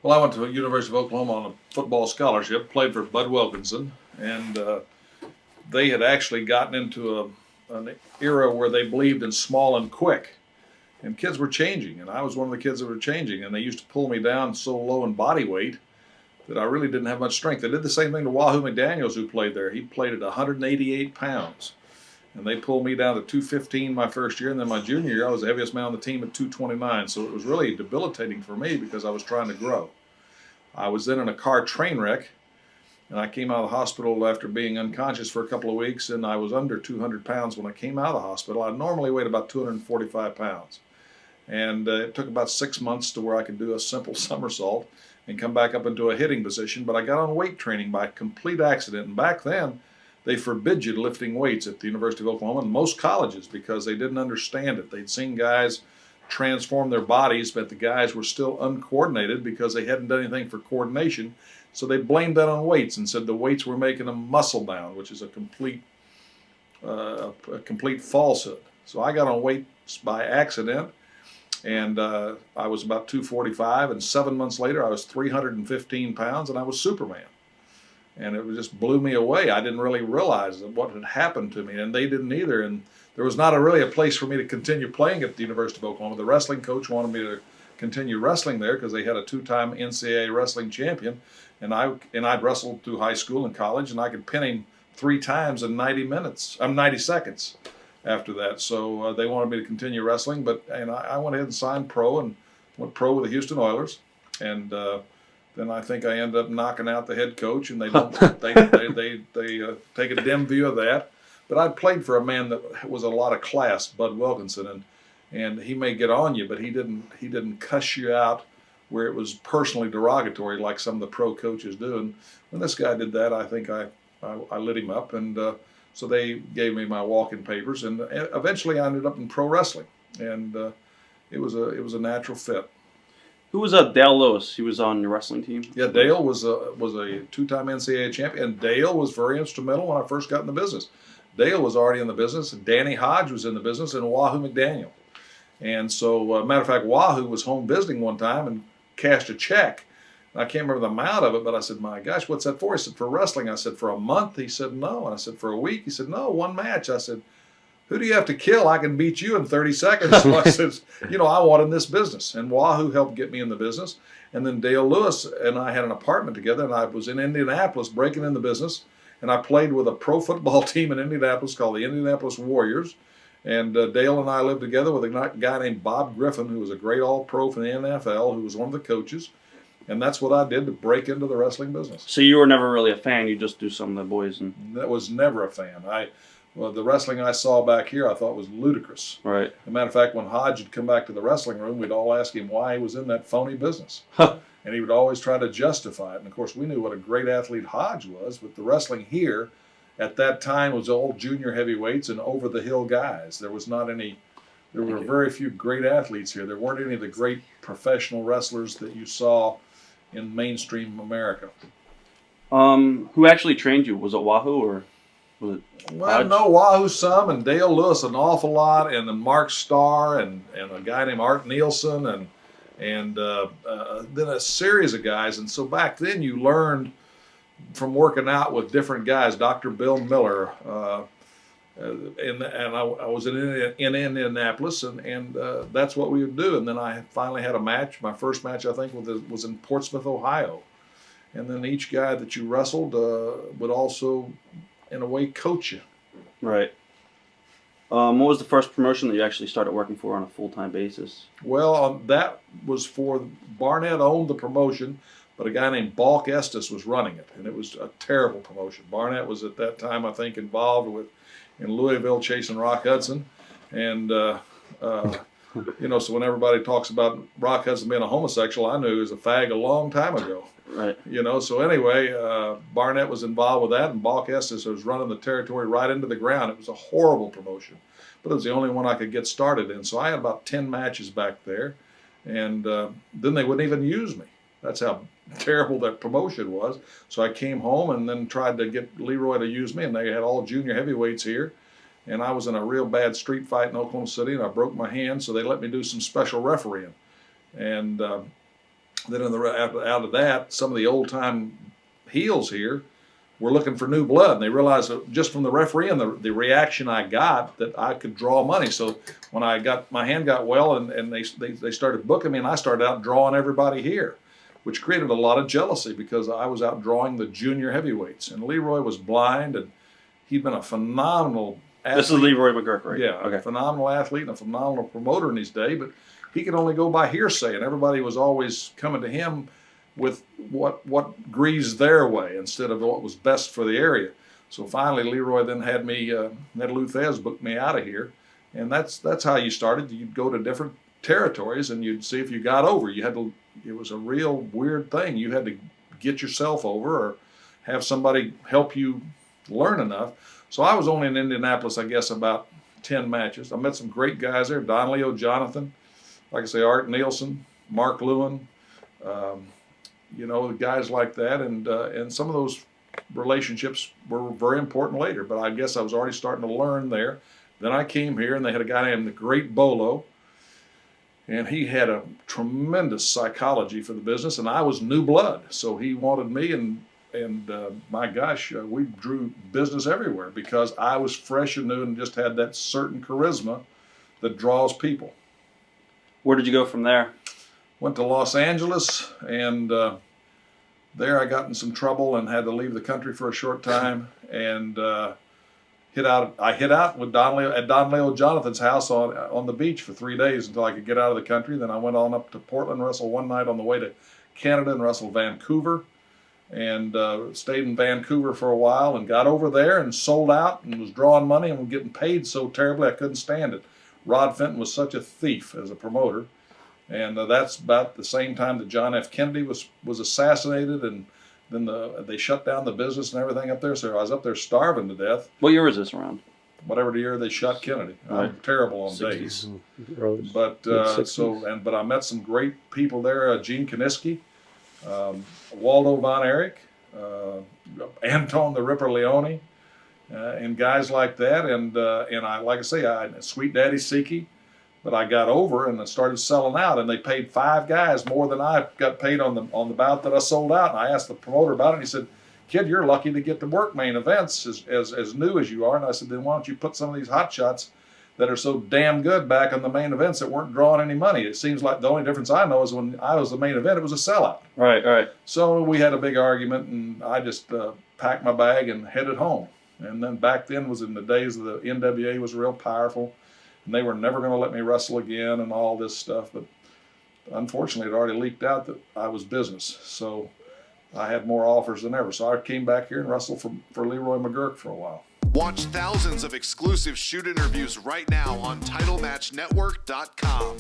Well, I went to the University of Oklahoma on a football scholarship, played for Bud Wilkinson, and they had actually gotten into an era where they believed in small and quick. And kids were changing, and I was one of the kids that were changing, and they used to pull me down so low in body weight that I really didn't have much strength. They did the same thing to Wahoo McDaniels, who played there. He played at 188 pounds, and they pulled me down to 215 my first year, and then my junior year I was the heaviest man on the team at 229, so it was really debilitating for me because I was trying to grow. I was then in a car train wreck, and I came out of the hospital after being unconscious for a couple of weeks, and I was under 200 pounds when I came out of the hospital. I normally weighed about 245 pounds. And it took about 6 months to where I could do a simple somersault and come back up into a hitting position. But I got on weight training by complete accident. And back then, they forbid you lifting weights at the University of Oklahoma and most colleges because they didn't understand it. They'd seen guys transform their bodies, but the guys were still uncoordinated because they hadn't done anything for coordination. So they blamed that on weights and said the weights were making them muscle bound, which is a complete falsehood. So I got on weights by accident. And I was about 245, and 7 months later I was 315 pounds, and I was Superman. And it just blew me away. I didn't really realize what had happened to me, and they didn't either. And there was not really a place for me to continue playing at the University of Oklahoma. The wrestling coach wanted me to continue wrestling there because they had a 2-time NCAA wrestling champion, and I'd wrestled through high school and college, and I could pin him 3 times in 90 seconds. After that, so they wanted me to continue wrestling, and I went ahead and signed pro and went pro with the Houston Oilers, and then I think I ended up knocking out the head coach, and they don't they take a dim view of that. But I played for a man that was a lot of class, Bud Wilkinson, and he may get on you, but he didn't cuss you out where it was personally derogatory like some of the pro coaches do. And when this guy did that, I think I lit him up, and so they gave me my walk-in papers, and eventually I ended up in pro wrestling, and it was a natural fit. Who was Dale Lewis? He was on your wrestling team. Yeah, Dale was a 2-time NCAA champion, and Dale was very instrumental when I first got in the business. Dale was already in the business, and Danny Hodge was in the business, and Wahoo McDaniel. And so, matter of fact, Wahoo was home visiting one time and cashed a check. I can't remember the amount of it, but I said, my gosh, what's that for? He said, for wrestling. I said, for a month? He said, no. And I said, for a week? He said, no, 1 match. I said, who do you have to kill? I can beat you in 30 seconds. So I said, I wanted this business. And Wahoo helped get me in the business. And then Dale Lewis and I had an apartment together, and I was in Indianapolis breaking in the business. And I played with a pro football team in Indianapolis called the Indianapolis Warriors. And Dale and I lived together with a guy named Bob Griffin, who was a great all-pro from the NFL, who was one of the coaches. And that's what I did to break into the wrestling business. So you were never really a fan. You just do some of the boys and. That was never a fan. The wrestling I saw back here, I thought was ludicrous. Right. As a matter of fact, when Hodge would come back to the wrestling room, we'd all ask him why he was in that phony business. And he would always try to justify it. And of course, we knew what a great athlete Hodge was, but the wrestling here at that time was all junior heavyweights and over the hill guys. There was not any. There were very few great athletes here. There weren't any of the great professional wrestlers that you saw in mainstream America. Who actually trained you? Was it Wahoo or was it Well, Hodge? no, Wahoo some, and Dale Lewis an awful lot, and then Mark Starr and a guy named Art Nielsen, and then a series of guys. And so back then you learned from working out with different guys, Dr. Bill Miller, and I was in Indianapolis, and that's what we would do. And then I finally had a match. My first match, I think, was in Portsmouth, Ohio. And then each guy that you wrestled would also, in a way, coach you. Right. What was the first promotion that you actually started working for on a full-time basis? Well, that was for Barnett owned the promotion, but a guy named Balk Estes was running it, and it was a terrible promotion. Barnett was at that time, I think, involved in Louisville chasing Rock Hudson, and so when everybody talks about Rock Hudson being a homosexual, I knew he was a fag a long time ago. Right. So anyway, Barnett was involved with that, and Balk Estes was running the territory right into the ground. It was a horrible promotion, but it was the only one I could get started in. So I had about 10 matches back there, and then they wouldn't even use me. That's how terrible that promotion was. So I came home and then tried to get Leroy to use me, and they had all junior heavyweights here. And I was in a real bad street fight in Oklahoma City, and I broke my hand, so they let me do some special refereeing. And Then out of that, some of the old time heels here were looking for new blood, and they realized that just from the referee and the reaction I got that I could draw money. So when my hand got well, and they started booking me, and I started out drawing everybody here, which created a lot of jealousy because I was out drawing the junior heavyweights, and Leroy was blind, and he'd been a phenomenal athlete. This is Leroy McGurk, right? Yeah, Okay. a phenomenal athlete and a phenomenal promoter in his day, but he could only go by hearsay, and everybody was always coming to him with what greased their way instead of what was best for the area. So finally, Leroy then had Luthez book me out of here, and that's how you started. You'd go to different territories, and you'd see if you got over. It was a real weird thing. You had to get yourself over or have somebody help you learn enough. So I was only in Indianapolis, I guess, about 10 matches. I met some great guys there, Don Leo Jonathan, like I say, Art Nielsen, Mark Lewin, guys like that, and some of those relationships were very important later, but I guess I was already starting to learn there. Then I came here, and they had a guy named the Great Bolo, and he had a tremendous psychology for the business, and I was new blood, so he wanted me, and my gosh, we drew business everywhere because I was fresh and new and just had that certain charisma that draws people. Where did you go from there? Went to Los Angeles, and there I got in some trouble and had to leave the country for a short time, and hid out with Don Leo Jonathan's house on the beach for 3 days until I could get out of the country. Then I went on up to Portland, wrestled one night on the way to Canada, and wrestled Vancouver, and stayed in Vancouver for a while, and got over there and sold out and was drawing money and was getting paid so terribly I couldn't stand it. Rod Fenton was such a thief as a promoter. And that's about the same time that John F. Kennedy was assassinated, and then they shut down the business and everything up there. So I was up there starving to death. What year was this around? Whatever the year they shot Kennedy. Right. I'm terrible on 60s. days. Early But 60s. but I met some great people there. Gene Kaniski, Waldo Von Erich, Anton the Ripper Leone, and guys like that. And I, like I say, Sweet Daddy Siki. But I got over and I started selling out, and they paid 5 guys more than I got paid on the bout that I sold out. And I asked the promoter about it, and he said, "Kid, you're lucky to get to work main events as new as you are." And I said, "Then why don't you put some of these hot shots that are so damn good back on the main events that weren't drawing any money?" It seems like the only difference I know is when I was the main event, it was a sellout. Right. So we had a big argument, and I just packed my bag and headed home. And then back then was in the days of the NWA was real powerful. And they were never going to let me wrestle again and all this stuff. But unfortunately, it already leaked out that I was business. So I had more offers than ever. So I came back here and wrestled for Leroy McGurk for a while. Watch thousands of exclusive shoot interviews right now on TitleMatchNetwork.com.